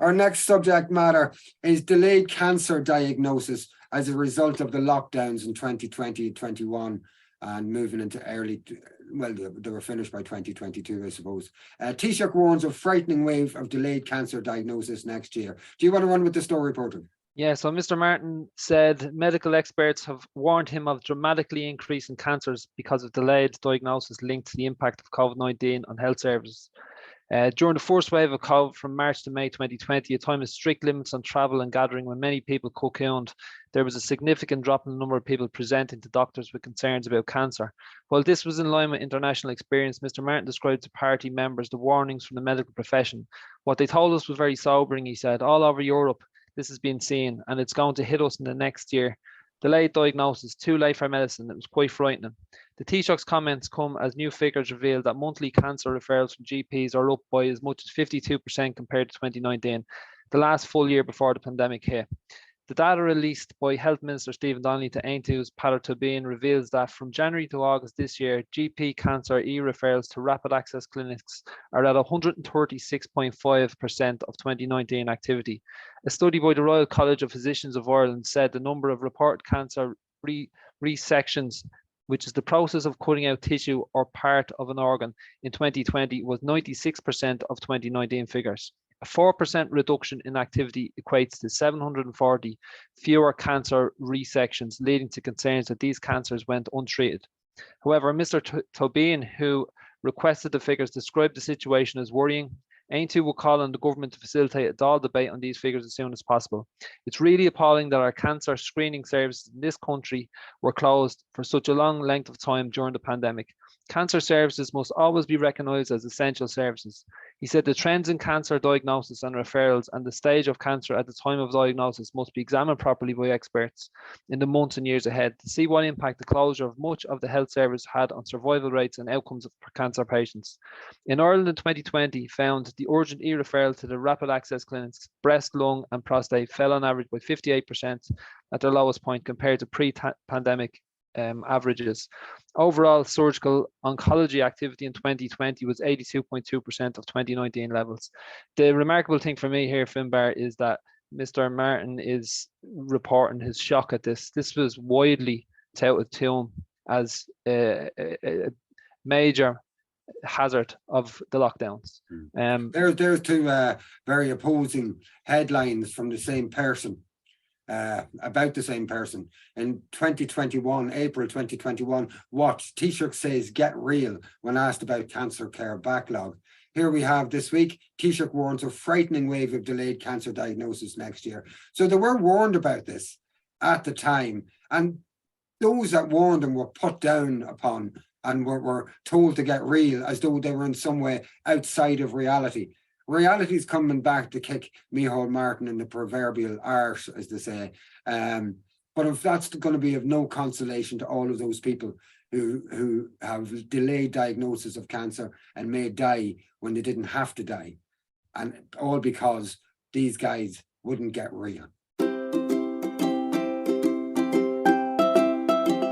Our next subject matter is delayed cancer diagnosis as a result of the lockdowns in 2020 and 21 and moving into early, well, they were finished by 2022, I suppose. Taoiseach warns of frightening wave of delayed cancer diagnosis next year. Do you want to run with the story, Porter? Yeah, so Mr. Martin said medical experts have warned him of dramatically increasing cancers because of delayed diagnosis linked to the impact of COVID-19 on health services. During the first wave of COVID from March to May 2020, a time of strict limits on travel and gathering when many people cocooned, there was a significant drop in the number of people presenting to doctors with concerns about cancer. While this was in line with international experience, Mr. Martin described to party members the warnings from the medical profession. What they told us was very sobering, he said. All over Europe, this has been seen, and it's going to hit us in the next year. Delayed diagnosis, too late for medicine. It was quite frightening. The Taoiseach's comments come as new figures reveal that monthly cancer referrals from GPs are up by as much as 52% compared to 2019, the last full year before the pandemic hit. The data released by Health Minister Stephen Donnelly to Aontú's Peadar Tóibín reveals that from January to August this year, GP cancer e-referrals to rapid access clinics are at 136.5% of 2019 activity. A study by the Royal College of Physicians of Ireland said the number of reported cancer resections, which is the process of cutting out tissue or part of an organ, in 2020 was 96% of 2019 figures. A 4% reduction in activity equates to 740 fewer cancer resections, leading to concerns that these cancers went untreated. However, Mr. Tóibín, who requested the figures, described the situation as worrying. Aontú will call on the government to facilitate a Dáil debate on these figures as soon as possible. It's really appalling that our cancer screening services in this country were closed for such a long length of time during the pandemic. Cancer services must always be recognised as essential services. He said the trends in cancer diagnosis and referrals and the stage of cancer at the time of diagnosis must be examined properly by experts in the months and years ahead to see what impact the closure of much of the health service had on survival rates and outcomes for cancer patients. In Ireland in 2020 found the urgent e-referral to the rapid access clinics, breast, lung and prostate fell on average by 58% at their lowest point compared to pre-pandemic averages. Overall, surgical oncology activity in 2020 was 82.2% of 2019 levels. The remarkable thing for me here, Finbar, is that Mr. Martin is reporting his shock at this. This was widely touted to him as a major hazard of the lockdowns. There's two very opposing headlines from the same person. About the same person. In 2021, April 2021, what Taoiseach says get real when asked about cancer care backlog. Here we have this week, Taoiseach warns of frightening wave of delayed cancer diagnosis next year. So they were warned about this at the time, and those that warned them were put down upon and were told to get real as though they were in some way outside of reality. Reality is coming back to kick Micheál Martin in the proverbial arse, as they say. But if that's going to be of no consolation to all of those people who have delayed diagnosis of cancer and may die when they didn't have to die, and all because these guys wouldn't get real.